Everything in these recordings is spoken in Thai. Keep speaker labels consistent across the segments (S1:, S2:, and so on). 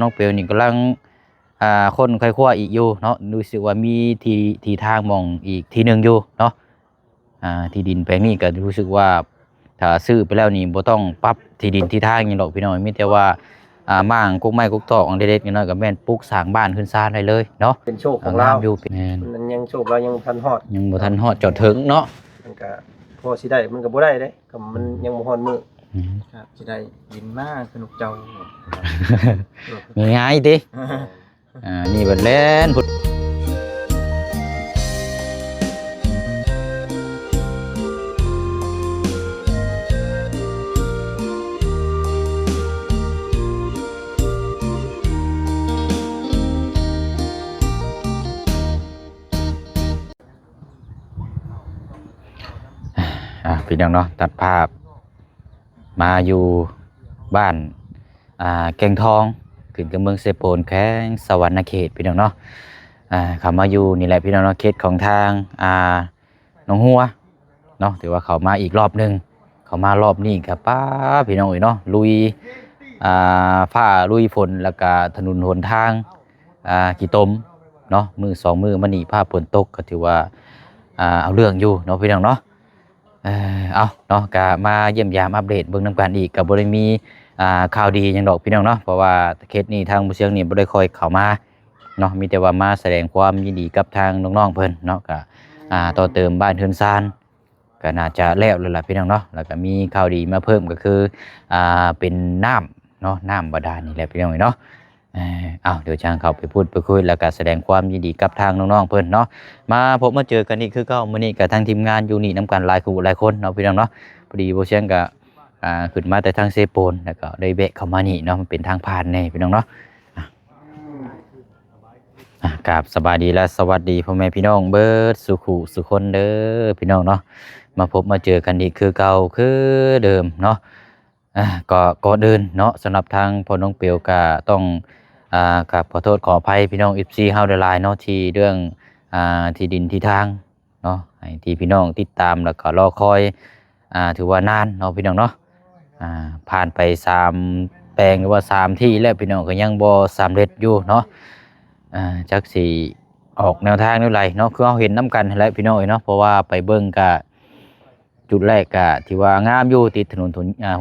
S1: น้องเปียวนี่กำลังคนค่อยคว้าอีกอยู่เนาะรู้สึกว่ามีทีทางมองอีกทีหนึ่งอยู่เนาะที่ดินแปลงนี้ก็รู้สึกว่าถ้าซื้อไปแล้วนี่บ่ต้องปรับที่ดินที่ทางอย่างดอกพี่น้อยมีแต่ว่าม่างกุ๊กไม้กุ๊กตอกอันเด็ดๆน้อยๆก็แม่นปลูกสร้างบ้านขึ้นซ่านได้เลยเนาะ
S2: เป็นโชคของเรา
S1: อยู่แม่น
S2: มันยังโชคเรายังทันฮอด
S1: ยังบ่ทันฮอดจอดถึงเนาะ
S2: มันก็พอสิได้มันก็บ่ได้เด้ก็มันยังบ่ฮอดมื้อ
S3: ครับสิได้ยินมากสนุกเจ้า
S1: ง่ายๆตินี่เบิดแล่นพุดพี่น้องเนาะตัดภาพมาอยู่บ้านแกงทองขึ้นกับเมืองเซโปนแข้งสวรรณเขตพี่น้องเนาะเขามาอยู่นี่แหละพี่น้องเนาะเขตของทางหนองหัวเนาะถือว่าเขามาอีกรอบนึงเขามารอบนี้กับป้าพี่น้องเนาะลุยฝ้าลุยฝนแล้วก็ถนนหนทางกี่ตมเนาะมือสองมือมันนี่ผ้าฝนตกก็ถือว่าเอาเรื่องอยู่เนาะพี่น้องเนาะเอาเนาะก็มาเยี่ยมยามอัปเดตเบื้องน้ำกันอีกกับบริมีข่าวดีอย่างดอกพี่น้องเนาะเพราะว่าเคสนี้ทางผู้เชี่ยวนี่บ่ได้คอยเข้ามาเนาะมีแต่ว่ามาแสดงความยินดีกับทางน้องๆเพิ่นเนาะก็ต่อเติมบ้านเทือนซานก็น่าจะแล้วเลยล่ะพี่น้องเนาะแล้วก็มีข่าวดีมาเพิ่มก็คือเป็นน้ำเนาะน้ำบาดาลนี่แหละพี่น้องเนาะเดี๋ยวช่างเขาไปพูดไปคุยแล้วก็แสดงความยินดีกับทางน้องๆเพิ่นเนาะมาพบมาเจอกันอีกคือเก่ามื้อนี้กับทางทีมงานอยู่นี่นำกันหลายคู่หลายคนเนาะพี่น้องเนาะพอดีบ่เชียงก็ขึ้นมาแต่ทางเซโปนแล้วก็ได้แวะเข้ามานี่เนาะมันเป็นทางผ่านแน่พี่น้องเนาะกราบสบายดีและสวัสดีพ่อแม่พี่น้องเบิดสุขุสุคนเด้อพี่น้องเนาะมาพบมาเจอกันอีกคือเก่าคือเดิมเนาะก็เดินเนาะสำหรับทางพ่อน้องเปียวก็ต้องกับขอโทษขออภัยพี่น้อง FC เฮาได้หลายเนาะที่เรื่องที่ดินที่ทางเนาะให้ที่พี่น้องติดตามแล้วก็รอคอยถือว่านานเนาะพี่น้องเนาะผ่านไป3แปลงหรือว่า3ที่แล้วพี่น้องก็ยังบ่สำเร็จอยู่เนาะจักสิออกแนวทางนี่ไรเนาะคือเราเห็นน้ำกันแล้วพี่น้องเนาะเพราะว่าไปเบิ่งก็จุดแรกก็ที่ว่างามอยู่ติดถนน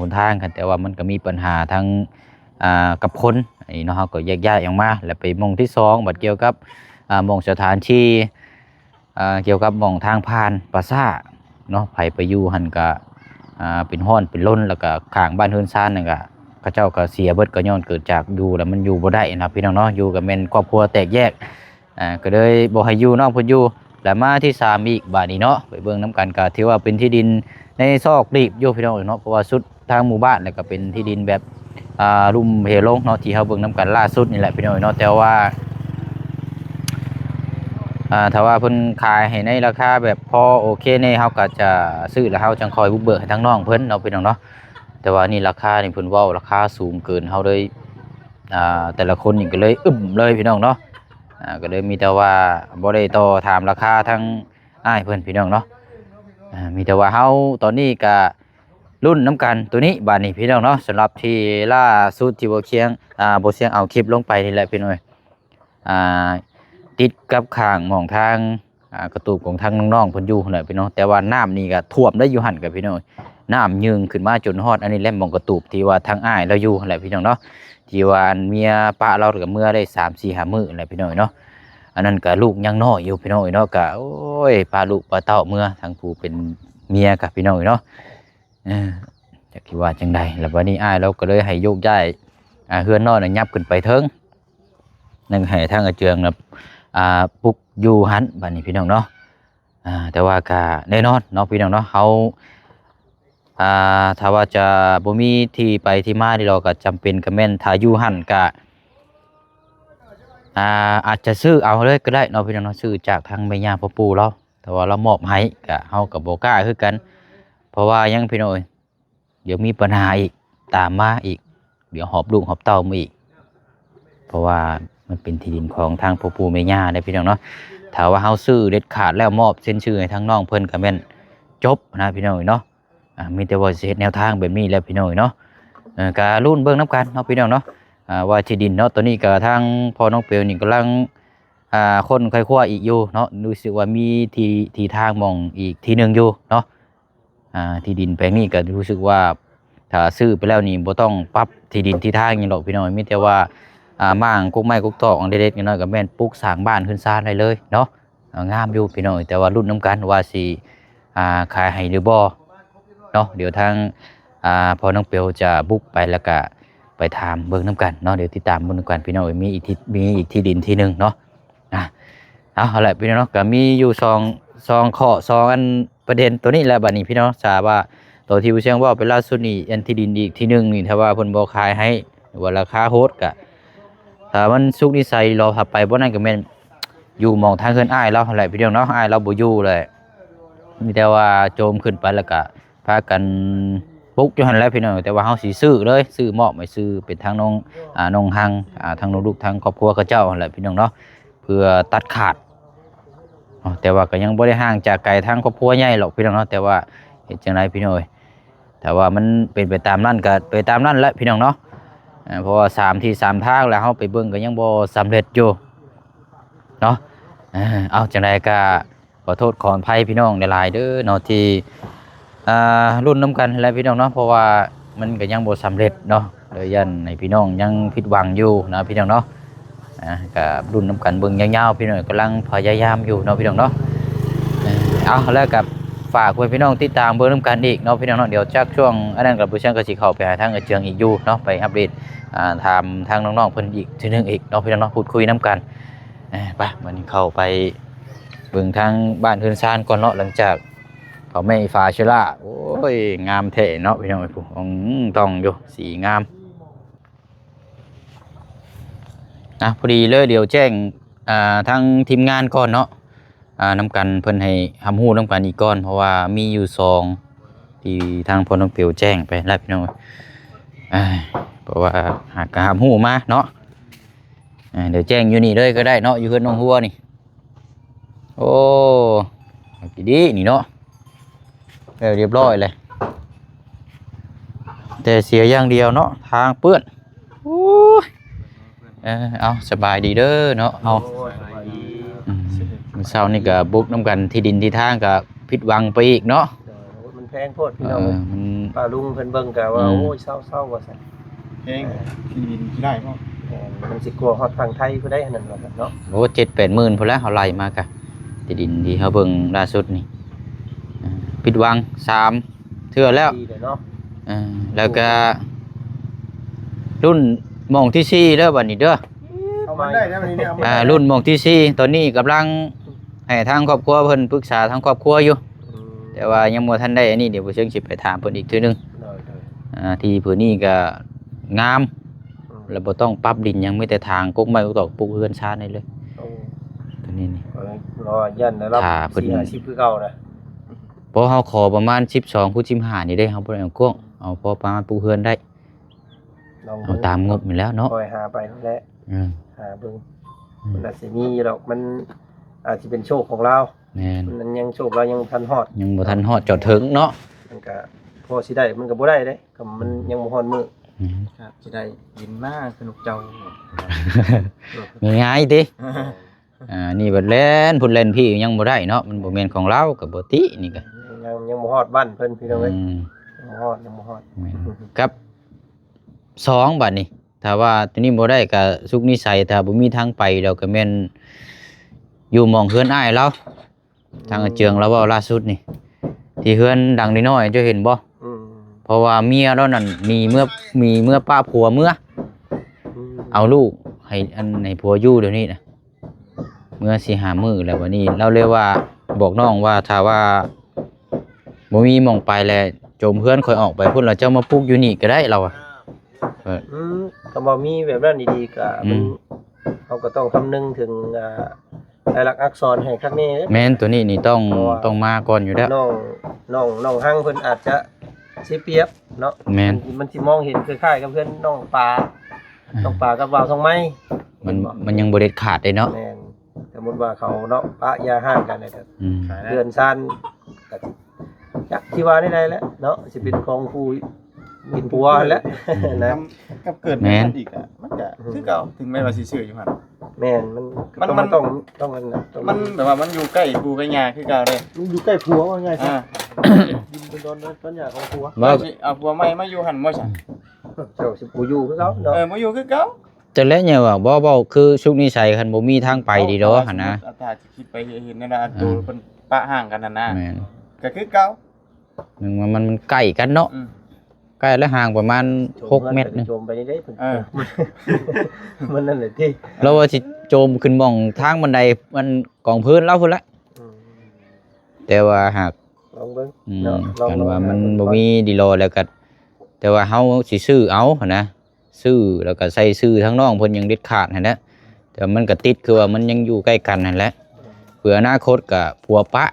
S1: หนทางกันแต่ว่ามันก็มีปัญหาทั้งกับคนเนาะเขาก็แยกย้ายออกมาแล้วไปมองที่2บัดเกี่ยวกับมองสถานที่เกี่ยวกับมองทางผ่านปราสาทเนาะไปอยู่หันก็เป็นห้อนเป็นล้นแล้วก็ข้างบ้านเฮือนซ่านนั่นก็เขาเจ้าก็เสียเบิดก็ย้อนเกิดจากอยู่แล้วมันอยู่บ่ได้นะพี่น้องเนาะอยู่กับแม่นครอบครัวแตกแยกก็เลยบ่ให้อยู่เนาะเพิ่นอยู่แล้วมาที่3อีกบาดนี้เนาะไปเบิ่งน้ำกันก็ถือว่าเป็นที่ดินในซอกรีบอยู่พี่น้องเนาะเพราะว่าสุดทางหมู่บ้านแล้วก็เป็นที่ดินแบบลุ่มเหวลงเนาะที่เฮาเบิ่งน้ำกันล่าสุดนี่แหละพี่น้องเนาะแต่ว่าถ้าว่าเพิ่นขายให้ในราคาแบบพอโอเคนี่เฮาก็จะซื้อแล้วเฮาจังคอยบุกเบิกให้ทั้งน้องเพิ่นเนาะพี่น้องเนาะแต่ว่านี่ราคานี่เพิ่นเว้าราคาสูงเกินเฮาเลยแต่ละคนนี่ก็เลยอึ้มเลยพี่น้องเนาะก็เลยมีแต่ว่าบ่ได้ต่อถามราคาทั้งอ้ายเพิ่นพี่น้องเนาะมีแต่ว่าเฮาตอนนี้ก็รุ่นน้ำกันตัวนี้บาดนี้พี่น้องเนาะสำหรับที่ล่าสุดที่บ่เชียงเอาคลิปลงไปนี่แหละพี่น้องติดกับข้างหม่องทางกระตูบของทางน้องๆเพิ่นอยู่นั่นแหละพี่น้องแต่ว่าน้ำนี่ก็ท่วมได้อยู่หั่นกับพี่น้องน้ำยืงขึ้นมาจนฮอดอันนี้แหละหม่องกระตูบที่ว่าทางอ้ายเราอยู่นั่นแหละพี่น้องเนาะที่ว่าเมียป้าเรากับเมื่อได้3-4-5 มื้อนั่นแหละพี่น้องเนาะอันนั้นก็ลูกยังน้อยอยู่พี่น้องเนาะก็โอ้ยพาลูกพาเต้าเมื่อทางผู้เป็นเมียกับพี่น้องเนาะจะคิดว่าจังใดแล้ววันนี้อ้ายเราก็เลยให้โยกย้ายเฮือนนอนยับขึ้นไปเทิงนั่งให้ทางอาเจืองนะปุกอยู่หันบัดนี้พี่น้องเนาะแต่ว่าก็แน่นอนเนาะพี่น้องเนาะเขาถ้าว่าจะบ่มีที่ไปที่มาที่เราก็จำเป็นก็แม่นถ้าอยู่หันก็อาจจะซื้อเอาเลยก็ได้เนาะพี่น้องเนาะซื้อจากทางแม่ย่าพ่อปู่เราแต่ว่าเรามอบให้ก็เฮาก็บ่กล้าคือกันเพราะว่ายังพี่น้องเดี๋ยวมีปัญหาอีกตามมาอีกเดี๋ยวหอบลูกหอบเต้ามาอีกเพราะว่ามันเป็นที่ดินของทางพ่อปู่แม่ย่าได้พี่น้องเนาะถ้าว่าเฮาซื้อเด็ดขาดแล้วมอบเซ็นชื่อให้ทางน้องเพิ่นก็แม่นจบนะพี่น้องเนาะมีแต่ว่าสิเฮ็ดแนวทางแบบนี้แล้วพี่น้องเนาะก็รุ่นเบิ่งน้ำกันเนาะพี่น้องเนาะ ว่าที่ดินเนาะตัวนี้ก็ทางพ่อน้องเปียวนี่กำลังคนค่อยคว้าอีกอยู่เนาะรู้สึกว่ามีที่ทางมองอีกทีหนึงอยู่เนาะที่ดินแปลงนี้ก็รู้สึกว่าถ้าซื้อไปแล้วนี่บ่ต้องปรับที่ดินที่ทางหยังหรอกพี่น้องมีแต่ว่าม่างกุ๊กไม้กุ๊กตอกเด็ดๆน้อยๆก็แม่นปลูกสร้างบ้านขึ้นซานได้เลยเนาะงามอยู่พี่น้องแต่ว่ารุ่นน้ำกันว่าสิขายให้หรือบ่เนาะเดี๋ยวทางพอน้องเปียวจะบุกไปแล้วก็ไปถามเบิ่งน้ำกันเนาะเดี๋ยวติดตามเบิ่งน้ำกันพี่น้องมีอีกที่ดินที่หนึงเนาะเอาละพี่น้องเนาะก็มีอยู่2ข้อ2อันประเด็นตัวนี้แหละบัดนี้พี่น้องทราบว่าตัวที่ผู้เชี่ยวว่าเป็นล่าสุดนี่อันที่ดินอีกที่หนึงนี่ถ้าว่าเพิ่นบ่ขายให้หรือว่าราคาโหดก็ถ้ามันสุกนิสัยรอถัดไปบ่นั้นก็แม่นอยู่หม้องทางเฮือนอ้ายเราหั่นแหละพี่น้องเนาะอ้ายเราบ่อยู่เลยมีแต่ว่าโจมขึ้นไปแล้วก็พากันปลุกอยู่หั่นแหละพี่น้องแต่ว่าเฮาสิซื้อเลยซื้อมอบให้ซื้อเป็นทางน้องน้องหังทางลูกทางครอบครัวเขาเจ้าหั่นแหละพี่น้องเนาะเพื่อตัดขาดแต่ว่าก็ยังบ่ได้ห่างจากไกลทางครอบครัวใหญ่หรอกพี่น้องเนาะแต่ว่าเฮ็ดจังไดพี่น้องแต่ว่ามันเป็นไปตามนั้นก็ไปตามนั้นแหละพี่น้องเนาะเพราะว่า3ที่3ทางแล้วเฮาไปเบิ่งก็ยังบ่สำเร็จอยู่เนาะเอาจังไดก็ขอโทษขออภัยพี่น้องหลายๆเด้อเนาะที่รุ่นน้ำกันแล้วพี่น้องเนาะเพราะว่ามันก็ยังบ่สำเร็จเนาะเลยยันให้พี่น้องยังผิดหวังอยู่นะพี่น้องเนาะก็รุ่นน้ำกันเบิ่งยาวๆพี่น้องกำลังพยายามอยู่เนาะพี่น้องเนาะเอาแล้วกับฝากไว้พี่น้องติดตามเบิ่งน้ำกันอีกเนาะพี่น้องเนาะเดี๋ยวจากช่วงอันนั้นกับผู้ช่างก็สิเข้าไปหาทางเจืองอีกอยู่เนาะไปอัปเดตถามทางน้องๆเพิ่นอีกทีนึงอีกเนาะพี่น้องเนาะพูดคุยน้ำกันไปวันนี้เข้าไปเบิ่งทางบ้านเฮือนซานก่อนเนาะหลังจากเขาไม่ฟ้าเชล่าโอ้ยงามแท้เนาะพี่น้องไอ้ผู้ต้องอยู่สีงามพอดีเลยเดี๋ยวแจ้งทางทีมงานก่อนเนาะน้ำกันเพิ่นให้ทำหู้น้ำกันอีกก่อนเพราะว่ามีอยู่2ที่ทางพลน้องเปียวแจ้งไปแล้วพี่น้องเพราะว่าหากทำหู้มาเนาะเดี๋ยวแจ้งอยู่นี่เลยก็ได้เนาะอยู่เฮือนน้องหัวนี่โอ้ดีนี่เนาะเรียบร้อยเลยแต่เสียอย่างเดียวเนาะทางเปื้อนโอ้ยเอาสบายดีเด้อเนาะเอาเช้านี่ก็บุกน้ำกันที่ดินที่ทางก็ผิดหวังไปอีกเนาะ
S2: มันแพงโพดพี่น้องป้าลุงเพิ่นเบิ่งก็ว่าโอ้ยเศร้าว่าซั่น
S3: แพงที่ดินที่ได้เนาะ
S2: มันสิกลัวฮอดฝั่งไทยผู้ใดนั่นว่าเนาะ
S1: โอ้ 7-8 หมื่นพุ่นแล้วเฮาไล่มากะที่ดินที่เฮาเบิ่งล่าสุดนี่ผิดหวัง3เทื่อแล้วแล้วก็รุ่นหม่องที่4เด้อบัดนี้เด้อ
S2: เอามาได้แล้วบัดนี้เนี่ย
S1: รุ่นหม่องที่4ตอนนี้กำลังให้ทางครอบครัวเพิ่นปรึกษาทางครอบครัวอยู่แต่ว่ายังบ่ทันได้อันนี้เดี๋ยวบ่เชิงสิไปถามเพิ่นอีกทีนึงที่พื้นนี้ก็งามแล้วบ่ต้องปรับดินยังมีแต่ทางกกไม้กกตอกปลูกเรือนชานได้เลยตัวนี้นี่
S2: รอยันรับ4-50คือเก่านะ
S1: พอเฮาขอประมาณ12-15นี่ได้เฮาบ่ได้เอากว้างเอาพอประมาณปลูกเรือนได้เอาตามงบนี่แล้วเนาะ
S2: คอยหาไปนั่นแหละหาเบิ่งมันอาจสิมีดอกมันอาจสิเป็นโชคของเรา
S1: แม่น
S2: มันยังโชคเรายังทันฮอด
S1: ยังบ่ทันฮอดจอดถึงเนาะ
S2: มันก็พอสิได้มันก็บ่ได้เด้ก็มันยังบ่ฮอดมื้อ
S3: ครับสิได้ยินมากสนุกเจ้า
S1: ง่ายตินี่บัดแล่นพุ่นเล่นพี่ยังบ่ได้เนาะมันบ่แม่นของเราก็บ่ตินี่ก็
S2: ยังบ่ฮอดบ้านเพิ่นพี่น้องเอ้ยยังบ่ฮอด
S1: ครับ2บัดนี้ถ้าว่าตัวนี้บ่ได้ก็สุกนิสัยถ้าบ่มีทางไปเราก็แม่นอยู่หม้องเฮือนอ้ายเราทางเจืองเราเว้าล่าสุดนี่ที่เฮือนดังน้อยๆจะเห็นบ่เพราะว่าเมียเรานั่นมีเมื่อป้าผัวเมื่อเอาลูกให้ผัวอยู่เดี๋ยวนี้นะเมื่อ4-5 มื้อแล้ววันนี้เราเรียกว่าบอกน้องว่าถ้าว่าบ่มีหม้องไปแล้วโจมเฮือนค่อยออกไปพุ่นแล้วเจ้ามาปลูกอยู่นี่ก็ได้เรา
S2: ก็บ่มีแบบนั้นดีๆก็มันเฮาก็ต้องคำนึงถึงลายลักษณ์อักษรให้คักนี้
S1: แม่นตัวนี้นี่ต้องมาก่อนอยู่แล้ว
S2: น้องหังเพิ่นอาจจะสิเปรียบเนาะมันสิมองเห็นคล้ายๆกับเพื่อนน้องปลากับว่าวทองไม้
S1: มันยังบ่เด็ดขาดได้เนาะ
S2: แม่นสมมุติว่าเขาเนาะปะยาห่างกันได้ก็เดือนซันก็จักที่ว่าได้แหละเนาะสิเป็นของผู้กินผัวแล้วนะ
S3: กับเกิดแม่นอีกอ่ะมัน ก็คือเก่าถึงแม้ว่าสิซื้ออยู่หั่น
S2: แม่นมัน
S3: มัน
S2: ต้องอันน่ะต้อง
S3: มันแบบว่ามันอยู่ใกล้ปูใกล้ยาคือเก่าเลย
S2: มันอยู่ใกล้ผัวว่าไงครั
S3: อ่า
S2: ดินเป็นต้นหญ้าของผัว
S1: ว่า
S3: สิเอาผัวใหม่มาอยู่หั่นบ่ซั่น
S2: เจ้าสิบ่อยู่คือเขาเนาะ
S3: มาอยู่คือเก่า
S1: จะแล้วเนี่ยว่าบ่คือชุกนิสัยคันบ่มีทางไปดีดอกหั่นนะ
S3: ถ้าสิคิดไปเห็นนั่นน่ะตัวเพิ่นปะห่างกันนั่นน่ะ
S1: แม่น
S3: ก็คือเก่า
S1: มันใกล้กันเนาะ
S3: อืม
S1: ใกล้และห่างประมาณ6 เมตรนึง
S2: โจมไปนี่ได้เพิ่น
S3: เออ
S2: มันนั่นแหละที่
S1: แล้วว่าสิโจมขึ้นหม่องทางบันไดมันกองพื้นแล้วพุ่นละ
S2: อืม
S1: แต่ว่าหาก
S2: ลองเบิ่ง
S1: อืม
S2: เนาะลอง
S1: กันว่ามัน
S2: ล
S1: บ่
S2: อง
S1: มีดีโลแล้วก็แต่ว่าเฮาสิซื้อเอาหั่นนะซื้อแล้วก็ใส่ซื้อทั้งน้องเพิ่นยังเด็ดขาดหั่นแหละแต่มันก็ติดคือว่ามันยังอยู่ใกล้กันนั่นแหละเผื่ออนาคตก็ผัวปะ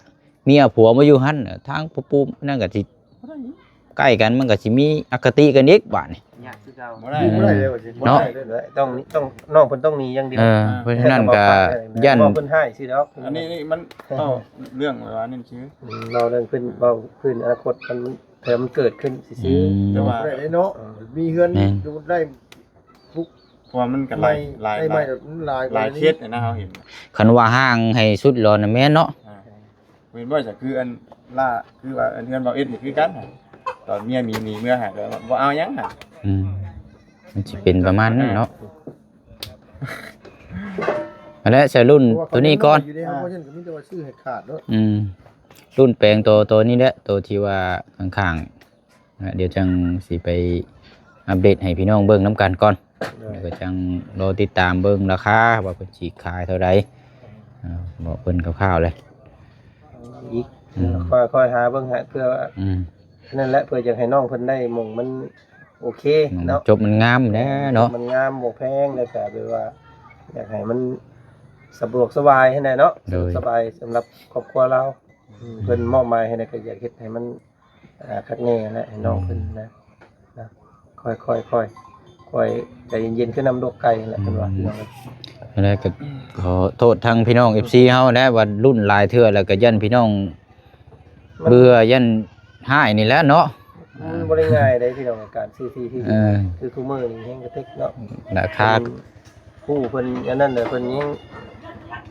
S1: เมียผัวมาอยู่หั่นทางปุ๊บๆนั่นก็สิใกล้กันมันก็สิมีอคติกันอีกบาดนี่
S2: ยากคือเก่า
S3: บ่ได้
S2: บ่ได้เลยว่าสิบ่
S1: เนาะ
S2: ได้เลยต้องน้องเพิ่นต้องหนีอย่างเดียว
S1: เพราะฉะนั้นก็ยัน
S2: บ่เพิ่นให้สิดอก
S3: อันนี้มันเอ้าเรื่องแบบว่านั่นชื่อ
S2: เราเรื่องขึ้นเบาขึ้นอนาคตมันเพิ่มเกิดขึ้นสิ
S1: อื
S2: ซื้อ
S1: ม
S3: แต่ว่า
S4: ได้เนาะมีเฮือน
S1: แม่น
S4: ดูได้
S3: เพราะว่ามันก็ห
S4: ไม่
S3: ลาย
S4: ได้ไม่ลาย
S3: หลายเคสนะเฮาเห็น
S1: คันว่าห้างให้สุดรอน่ะแม่นเนาะ
S3: เว้นว่าจะคืออันล่าคือว่าอันเฮือนเบาเอ็ดนี่คือกันน่ะตอนเมียมีหนีเมื่อหาก็บ่เอาหยังน่ะ
S1: อืมมันสิเป็นประมาณนั้นเนาะเอาละใส่รุ่นตัวนี้ก่อน
S4: อยู่ในห้องเพราะฉะนั้นก็มีแต่ว่าชื่อให้ขาดเนาะ
S1: รุ่นแปลงตัวนี้แหละตัวที่ว่าข้างๆเดี๋ยวจังสิไปอัปเดตให้พี่น้องเบิ่งน้ำกันก่อนแล้วก็จังรอติดตามเบิ่งราคาว่าเพิ่นสิขายเท่าใดบอกเพิ่นคร่าวๆเลย
S2: อีก
S1: อืม
S2: ค่อยๆหาเบิ่งหาเพื่อ
S1: อืม
S2: นั่นแหละเพื่อจะให้น้องเพิ่นได้หมองมันโอเคเนาะ
S1: จบมันงามแน่เนาะ
S2: มันงามบ่แพงแล้วก็แบบว่าอยากให้มันสะดวกสบายให้ได้เนาะสบายสำหรับครอบครัวเราเพิ่นมอบหมายให้ได้ก็อยากเฮ็ดให้มันคักแน่แหละให้น้องเพิ่นนะค่อยใจเย็นๆขึ้นนำดอกไก่แหละเพิ่นว่าพี่น้อง
S1: แล้วก็ขอโทษทางพี่น้อง FC เฮานะว่ารุ่นหลายเทื่อแล้วก็ยันพี่น้องเบื่อยันหายนี่แหละเนาะ
S2: มันบ่ได้ง่ายได้พี่น้องการซื้อที่ที่
S1: เออ
S2: คือคู่มือนี่แฮงกระเทกเนาะ
S1: ราคา
S2: ผู้เพิ่นอันนั้นน่ะเพิ่นยัง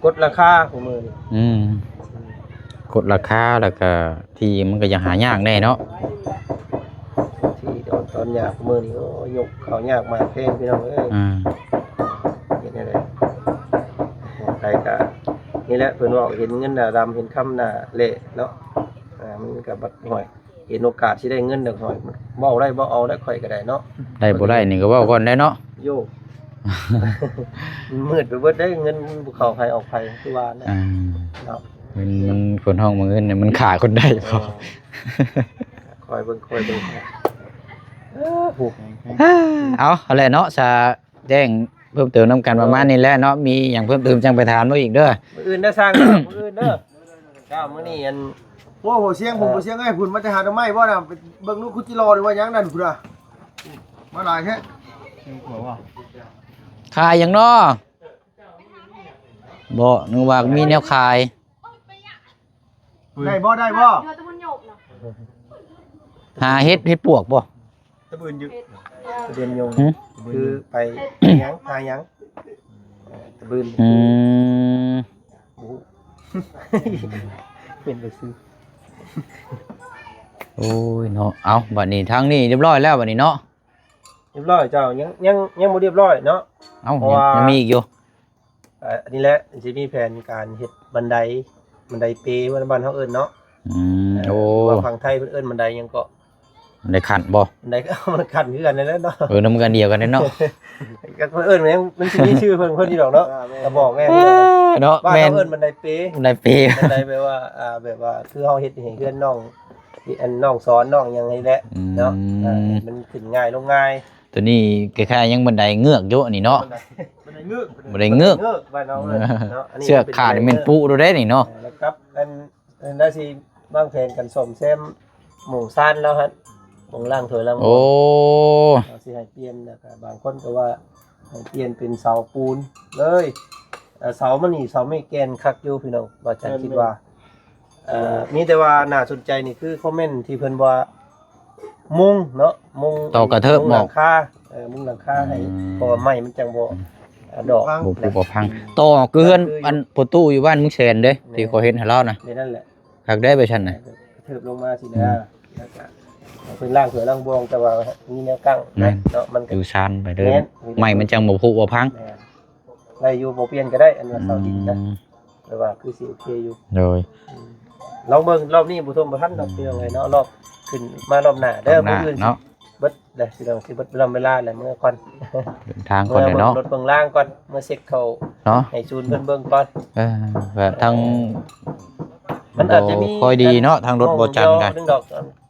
S2: กดราคาคู่มือนี่
S1: กดราคาแล้วก็ที่มันก็ยังหายากแน่เนาะ
S2: ที่ตอนยากคู่มือนี่โอ้ยกเขายากมากแพงพี่น้องเอ้ย เห็นอะไรใครก็นี่แหละเพิ่นว่าเห็นเงินหน้าดำเห็นคำหน้าเละเนาะมันก็บัดหน่อยเห็นโอกาสที่ได้เงินดอกหน่อยบ่เอาได้บ่เอาได้ค่อยก็ได้เนาะ
S1: ได้บ่ได้นี่ก็เว้าก่อนได้เนาะ
S2: โยก มืดไปเบิดได้เงินภูเขาไผออกไผคือว่านะเนาะ
S1: มันคนห้องมันเงินเนี่ยมันขาคนได้พอ
S2: คอยเบิ่งผูก
S1: เอาอะไรเนาะจะแจ้งเพิ่มเติมน้ำกันประมาณนี้แหละเนาะมีอย่างเพิ่มเติมจังไปถามมาอีกเด้อ
S2: มื้ออื่นเด้อสร้างมื้ออื่นเด้อเจ้ามื้อนี้อัน
S4: โอ้โหเสียงผมบ่เสียงให้คุณมาจะหาทำไมบ่น่ะไปเบิ่งลูกคุจิรอหรือว่าหยังนั่นพุ่นน่ะมาหลายแท้
S3: คือหัวว่า
S1: ขายอย่างเนาะบ่นึกว่ามีแนวขาย
S4: ได้บ่ได้บ่
S5: เดี๋ยวตะมันหยบเนาะ
S1: หาเฮ็ดปวกบ่
S3: ตะบืนอยู่
S2: ประเด็นโยง
S1: หึ
S2: คือไปหยังหาหยังตะบืน เป็นไปซื้อ
S1: โอ้ยเนาะเอาบัดนี้ทางนี้เรียบร้อยแล้วบัดนี้เนาะ
S2: เรียบร้อยเจ้ายังบ่เรียบร้อยเนาะ
S1: เอ้า
S2: เพราะว่า
S1: ยังมีอีกอยู่
S2: อันนี้แหละสิมีแผนการเฮ็ดบันไดเปว่าบ้านเฮาเอิ้นเนาะ
S1: โอ้
S2: ว่าฝั่งไทยเพิ่นเอิ้นบันไดหยังก็
S1: ได้ขันบ่
S2: บันไดก็มันคันคือกันนั่นแหละเนาะ
S1: นำกันเดียวกันเนาะ
S2: ก็เพิ่นเอิ้นมันสิมีชื่อเพิ่นอยู่ดอกเนาะก็บอกแม่
S1: เนาะ
S2: บ้าน
S1: แม่น
S2: เฮาเอิ้นบันไดเป
S1: ได้เป
S2: บันไดแปลว่าแบบว่าคือเฮาเฮ็ดให้เพื่อนน้องที่อันน้องสอนน้องหยังนี่แหละเนาะมันขึ้นง่ายลงง่าย
S1: ตัวนี้คล้ายๆยังบันไดเงือกอยู่นี่เนาะ
S4: มันได้งึก
S1: บันไดเงือก
S2: บ้านน้องเนาะ
S1: เสื้อขาดนี่เป็นปุดูได้นี่เนาะ
S2: แล้วครับอันได้สิวางแผนกันซ่อมแซมหมู่ซ่านแล้วฮะหมู่ล่างถอยล่าง
S1: โอ้
S2: เราสิให้เปลี่ยนแล้วก็บางคนก็ว่าให้เปลี่ยนเป็นเสาปูนเลยเสามันนี่เสาไม่แกนคักอยู่พี่น้องว่าจันคิดว่ามีแต่ว่าน่าสนใจนี่คือคอมเมนต์ที่เพิ่นว่ามุงเนาะมุง
S1: ต่อกระเทิบหมอก
S2: หลังคา มุงหลังคาให้เพราะว่าไม้มันจังบ่ดอก
S1: บ่ผูบ่พังต่อเกือนอันประตูอยู่บ้านมึงแสนเด้ที่เขาเฮ็ดให้เรานะ
S2: นี่นั่นแหละ
S1: คักได้ไปซั่นน่ะ
S2: เทิบลงมาสินะแล้วก็เป็นล่างเผือล่างบวงแต่ว่ามีแนวกั้งเนาะมัน
S1: อยู่ชานไปเด้อไม้มันจังบ่ผูบ่พัง
S2: ไล่อยู่บ่เปลี่ยนก็ได้อันว่าเสาดินนะแต่ว่าคือสิโอเคอยู่
S1: โดย
S2: ลองเบิ่งรอบนี้บ่ทมบ่ทันดอกพี่น้องเอ้ยเนาะรอบขึ้นมารอบหน้าเด้อบ่อื่น
S1: เนาะ
S2: เบิดได้สิลองสิเบิดเวลาแหละมื้อก่อน
S1: เดินทางก่อนเลยเนาะ
S2: รถเบิ่งล่างก่อนเมื่อเช็คเข้า
S1: เนาะ
S2: ให้ศูนย์เพิ่นเบิ่งก่อน
S1: แบบทาง
S2: มันอาจจะมี
S1: ค่อยดีเนาะทางรถบ่จันกัน
S2: นึงดอก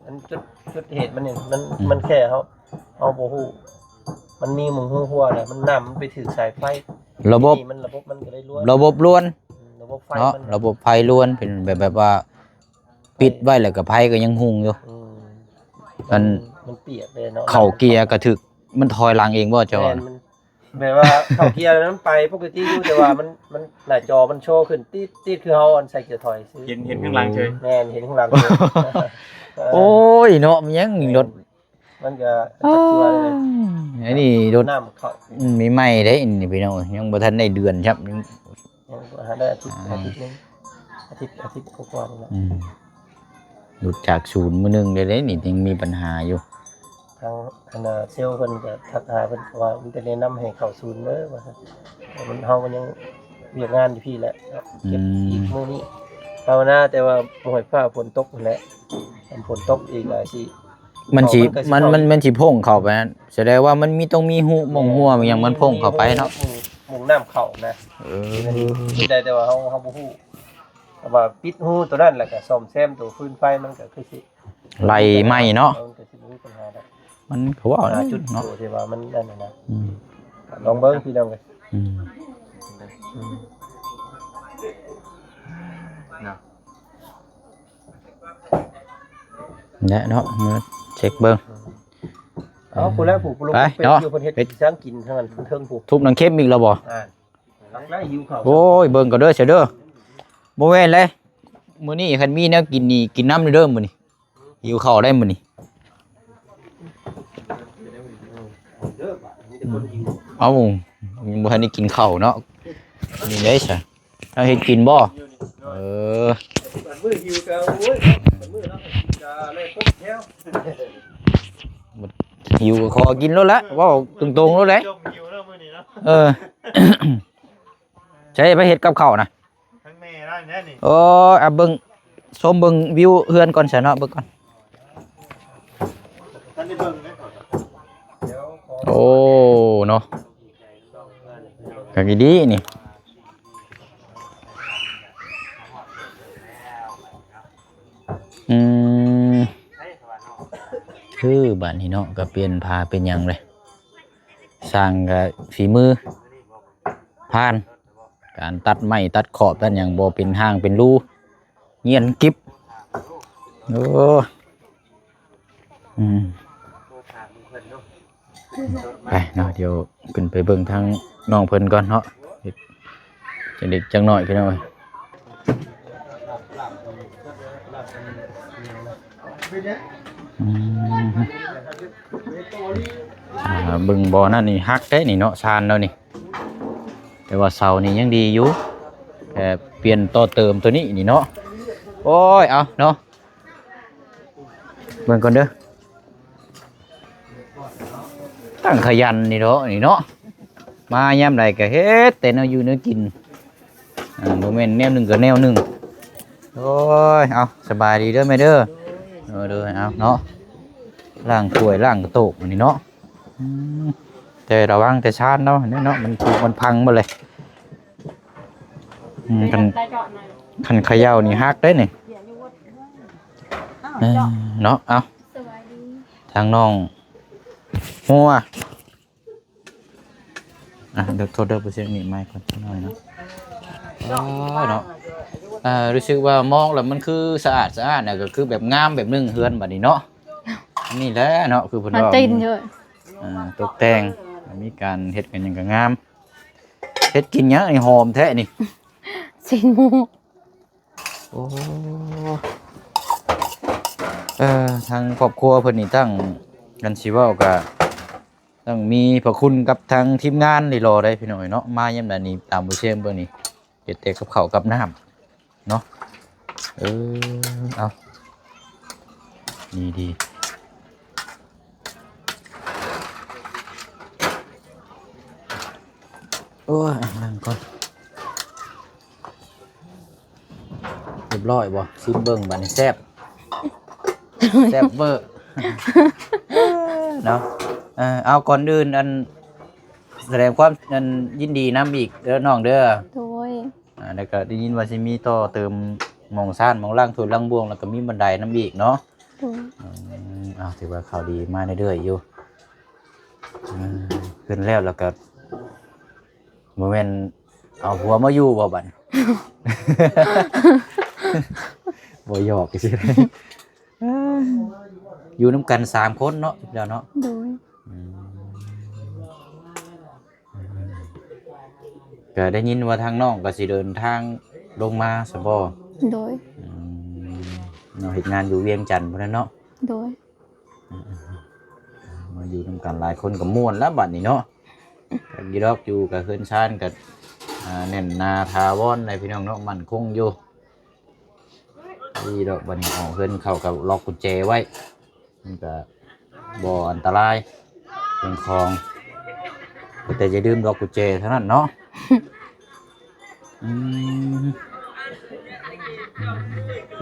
S2: อันจุดเหตุมันนี่มันแค่เฮาเอาบ่ฮู้มันมีหมุงหัวๆน่ะมันน้ำมันไปถึงสายไฟ
S1: ระบบ
S2: นี่มันระบบมันก็ได้ล้วน
S1: ระบบล้วน
S2: ระบบไฟ
S1: เนาะ
S2: มัน
S1: ระบบไฟล้วนเป็นแบบว่าปิดไว้แล้วก็ไฟก็ยังหุงอยู่
S2: อืม
S1: มัน
S2: มันเปียกเลยเนาะ
S1: เข้าเกียร์ก็ถึกมันถอยหลังเองบ่เจ้า
S2: แม่นมันแบบว่าเข้าเกียร์แล้วมันไปปกติอยู่แต่ว่ามันหน้าจอมันโชว์ขึ้นตีดคือเฮาอันใส่เกียร์ถอยซื้อ
S3: เห็นข้างหลังเฉย
S2: แม่นเห็นข้างหลังเลย
S1: โอ้ยเนาะมันยังรถ
S2: มันก็จักตัวเลย
S1: ไอ้นี่รถ
S2: น้ำเข้า
S1: มีใหม่เด้นี่พี่น้องยังบ่ทันได้เดือนครับยัง
S2: หาได้อาทิตย์นึงอาทิตย์กว่าๆนี่แหละ
S1: หลุดจากศูนย์มื้อนึงได้เด้นี่ยังมีปัญหาอยู่
S2: ทางคณะเซลล์เพิ่นก็ทักหาเพิ่นว่ามันจะแนะนำให้เข้าศูนย์เด้อว่าซั่นแต่มันเฮามันยังเวียกงานอยู่พี่แหละเก็บอีกมื้อนี้ภาวนาแต่ว่าบ่ให้ฟ้าฝนตกนั่นแหละฝนตกอีกแล้วสิ
S1: มันสิมันสิพ่งเข้าไปนั่นแสดงว่ามันมีต้องมีหูมองหัวมันยังมันพ่งเข้าไปเนาะ
S2: หมุงน้ำเข้านะ คิดได้แต่ว่าเฮาบ่ฮู้แต่ว่าปิดหูตัวนั้นแล้วก็ซ่อมแซมตัวฟืนไฟมันก็คือสิ
S1: ไหลไหม้เนาะ
S2: มันก็สิบ่มีปัญหาได้
S1: มันเขาว่า
S2: หา
S1: นะ
S2: จุด
S1: เนาะ
S2: ตัวที่ว่ามันนั่นน่ะนะ
S1: อืม
S2: ลองเบิ่งพี่น้องเอ้ย
S1: อืม
S3: เนาะ
S1: และเนาะมาเช็คเบิ่ง
S2: เอาผู้แล้วผู้ลง
S1: ไป
S2: เป็น
S1: เนาะ
S2: อยู่เพิ่นเฮ็ดสิสร้างกินทั้งนั้นเทิงผู้
S1: ทุบหนังเข้มอีกแล้วบ่
S2: รักแล้วหิวข้าว
S1: โอ้ยเบิ่งก็เด้อเสียเด้อบ่แม่นเลยมื้อนี้คันมีแนวกินนี่กินน้ำเด้อมื้อนี้หิวข้าวได้มื้อนี้
S2: เด้อบ่มีแต่คนหิว
S1: เอ้าบ่ทันได้กินข้าวเนาะนี่เด้ซะเอาเฮ็ดกินบ่เออ
S2: บัดมื้อหิวก็โอ้ยบัดมื้อเนาะก็เลยตกแถว
S1: หิวก็ขอกินแล้วแหละเว้าตรงๆแล้วแหละ
S3: จมหิวแล้วมื้อนี้เนาะ
S1: เออ ใช่ไปเฮ็ดกับข้าวนะ
S3: ทั้งแม่ได้แน่นี่
S1: โอ้ยอ่ะเบิ่งชมเบิ่งวิวเฮือนก่อนซะเนาะเบิ่งก่อน
S3: ท่านได้เบิ่งไหม
S2: เดี๋ยวขอ
S1: โอ้เนาะก็ดีนี่อืมคือบ้านนี้เนาะก็เปลี่ยนพาเป็นหยังเลยสร้างก็ฝีมือผ่าน การตัดไม้ตัดขอบตัดหยังบ่เป็นห้างเป็นรูเงียนกิบโอ้อืมไปเนาะเดี๋ยวขึ้นไปเบิ่งทางน้องเพิ่นก่อนเนาะจังเด็กจังน้อยพี่น้อยอืมเบิ่งบ่อนั่นนี่ฮักได้นี่เนาะชานแล้วนี่แต่ว่าเสานี่ยังดีอยู่แต่เปลี่ยนต่อเติมตัวนี้นี่เนาะโอ้ยเอาเนาะเบิ่งก่อนเด้อตั้งขยันนี่เนาะมายามใดก็เฮ็ดแต่แนวอยู่แนวกินบ่แม่นแนวหนึงก็แนวหนึงโอ้ยเอาสบายดีเด้อแม่เด้อเด้อเอาเนาะล้างถ้วยล้างโต๊ะนี่เนาะแต่ระวังแต่ชานเนาะเนาะมันถูกมันพังหมดเลยคัน
S5: ได้เจาะหน่อย
S1: คันเขย่านี่ฮักได้นี่
S5: เดี๋ยวอยู่วัด
S1: เนาะเอา
S5: สวัสดี
S1: ทางน้องหัวเดี๋ยวโทษเด้อไปเสียงนี่ไมค์ก่อนหน่อยเนาะเนาะรู้สึกว่ามองแล้วมันคือสะอาดน่ะก็คือแบบงามแบบนึงเฮือนบัดนี้เนาะนี่แหละเนาะคือเพิ่น
S5: มัน
S1: ว่า
S5: ตินเยอะ
S1: ตกแต่งมีการเฮ็ดกันหยังก็งามเฮ็ดกินหยังไอ้หอมแท้นี่
S5: สินหมู
S1: โอ้ทางครอบครัวเพิ่นนี่ตั้งกันสิเว้าก็ ต้องมีพระคุณกับทางทีมงานนี่รอได้พี่น้อยเนาะมายามใดนี้ตามบ่เชื่อมเบิ่งนี่เฮ็ดแต่กับข้าวกับน้ำเนาะเอาดีโอ้ยนั่งก่อนเรียบร้อยบ่ซิมเบิ่งบัดนี้แซ่บแซ่บเบอร์เนาะเอาก่อนอื่นอันแสดงความอันยินดีนำอีกเด้อน้องเด้อ
S5: โดย
S1: แล้วก็ได้ยินว่าสิมีต่อเติมหมองซ่านหมองล่างถูล่างบวงแล้วก็มีบันไดนำอีกเนาะ
S5: โดย
S1: ถือว่าข่าวดีมาเรื่อยๆอยู่ขึ้นแล้วก็บ่แม่นเอาหัวมาอยู่บ่บัด บ่หยอกซื่ออยู่นำกัน3คนเนาะเดี๋ยวเนาะ
S5: โดย
S1: ก็ได้ยินว่าทางน้องก็สิเดินทางลงมาซะบ่
S5: โดย
S1: เนาะเฮ็ดงานอยู่เวียงจันทน์พุ่นน่ะเนาะ
S5: โดย
S1: มาอยู่นำกันหลายคนก็ม่วนแล้วบัดนี้เนาะก็ยีดอกอยู่กับเฮือนชานก็แน่นนาทาวอนในพี่น้องเนาะมั่นคงอยู่ยีดอกบัดนี้ออกเฮือนเข้ากับล็อกกุญแจไว้มันก็บ่อันตรายเป็นคลองแต่อย่าลืมล็อกกุญแจเท่านั้นเนาะ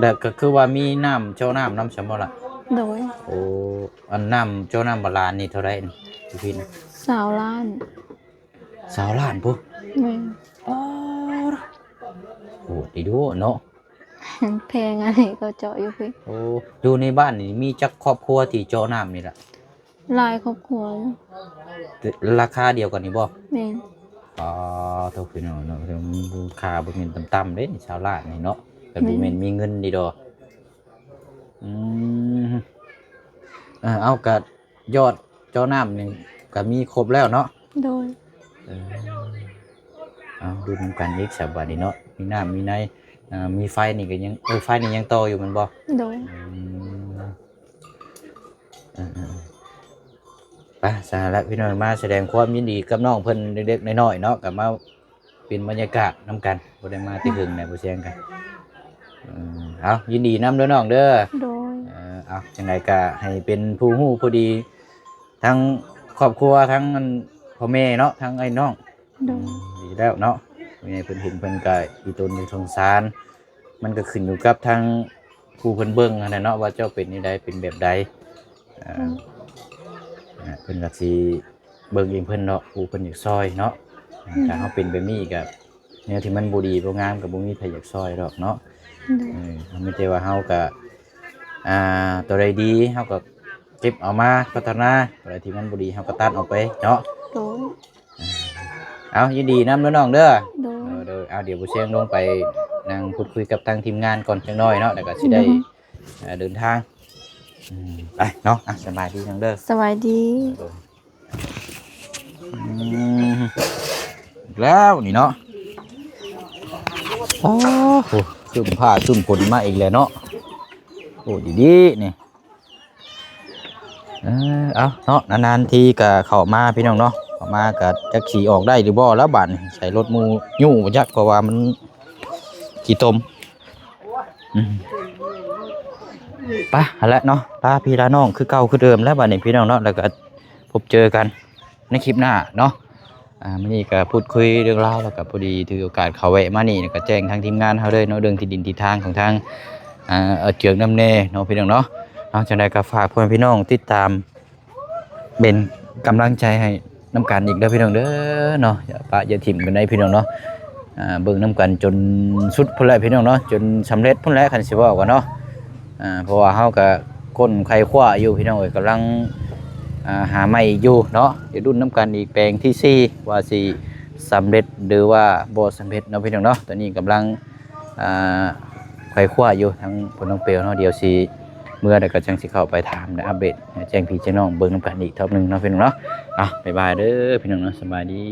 S1: แล้วก็คือว่ามีน้ำเจ้าน้ำสมบ่ล่ะ
S5: โดย
S1: โอ้อันน้ำเจ้าน้ำบาลานนี่เท่าไรนี่พี่นะ
S5: สาวล้าน
S1: 20 ล้านปุ๊
S5: แม่น
S1: โอ้ดีดูเนาะ
S5: แพงอันนี้ก็เจาะอยู่พี่
S1: โอ้ดูในบ้านนี่มีจักครอบครัวที่เจ้าน้ำนี่ล่ะ
S5: หลายครอบครัวอยู่
S1: ราคาเดียวกันนี่บ่
S5: แม่น
S1: เท่าพี่น้องเนาะราคาบ่แม่นต่ำๆเด้นี่20 ล้านนี่เนาะก็บ่แม่นมีเงินดีดอกเอาก็ยอดเจ้าน้ำนี่ก็มีครบแล้วเนาะ
S5: โดย
S1: เอาดูนำกันอีกสัปดาห์นี้เนาะมีน้ำมีในมีไฟนี่ก็ยังไฟนี่ยังต่ออยู่มันบ่
S5: โดย
S1: ไปสาระพี่น้องมาแสดงความยินดีกับน้องเพิ่นเล็กๆน้อยๆเนาะกับมาเป็นบรรยากาศนำกันบ่ได้มาที่หึงในบ่เสียงกันเอายินดีนำเด้อน้องเด้อ
S5: โดย
S1: เอาจังไดก็ให้เป็นผู้ฮู้ผู้ดีทั้งครอบครัวทั้งพ่อแม่เนาะทั้งไอ้น้อง
S5: โดย
S1: ดีแล้วเนาะมีเพิ่นเห็นเพิ่นก็อีตนอยู่สงสารมันก็ขึ้นอยู่กับทางผู้เพิ่นเบิ่งนั่นแหละเนาะว่าเจ้าเป็นนี่ใดเป็นแบบใดเพิ่นก็สิเบิ่งเองเพิ่นเนาะผู้เพิ่นอยากซอยเนาะถ้าเฮาเป็นแบบนี้ก็แนวที่มันบ่ดีบ่งามก็บ่มีไผอยากซอยดอกเนาะมีแต่ว่าเฮาก็ตัวใดดีเฮาก็เก็บเอามาพัฒนาตัวใดที่มันบ่ดีเฮาก็ตัดออกไปเนาะ
S5: โดย
S1: เอายินดีนำเด้อน้องเด้อ
S5: โดย
S1: เดี๋ยวบ่เชียงลงไปนั่งพูดคุยกับทางทีมงานก่อนจังน้อยเนาะแล้วก็สิได้เดินทางไปเนาะสบายดีจังเด้อ
S5: สวัสดี
S1: แล้วนี่เนาะโอ้โหซุ่มผ้าซุ่มผลมาอีกแล้วเนาะโอ้ดีๆนี่เอาเนาะนานๆทีก็เข้ามาพี่น้องเนาะเข้ามาก็จักสีออกได้หรือบ่แล้วบัดนี่ใส่รถมูยู่บ่จักเพราะว่ามันขี้ตมไปเอาละเนาะลาพี่ลาน้องคือเก่าคือเดิมแล้วบัดนี้พี่น้องเนาะแล้วก็พบเจอกันในคลิปหน้าเนาะมื้อนี้ก็พูดคุยเรื่องราวแล้วก็พอดีถือโอกาสเข้าแวะมานี่ก็แจ้งทางทีมงานเฮาเลยเนาะเรื่องที่ดินที่ทางของทางเจืองน้ำแน่เนาะพี่น้องเนาะจังได๋ก็ฝากพ่อแม่พี่น้องติดตามเป็นกำลังใจให้น้ำกันอีกเด้อพี่น้องเด้อเนาะอย่าปะอย่าถิ่มกันได้พี่น้องเนาะเบิ่งน้ำกันจนสุดพุ่นแหละพี่น้องเนาะจนสำเร็จพุ่นแหละคันสิเว้ากันเนาะเพราะว่าเฮาก็ก้นไขคว้าอยู่พี่น้องเอ้ยกำลังหาใหม่อยู่เนาะเดี๋ยวดุนน้ำกันอีกแปลงที่4ว่าสิสำเร็จหรือว่าบ่สำเร็จเนาะพี่น้องเนาะตอนนี้กำลังไขคว้าอยู่ทั้งผลน้องเปลวเนาะเดี๋ยวสิเมื่อใดก็จังสิเข้าไปถามและอัปเดตแจ้งพี่แจ้งน้องเบิ่งน้ำกันอีกรอบนึงเนาะพี่น้องเนาะบ๊ายบายเด้อพี่น้องเนาะสบายดี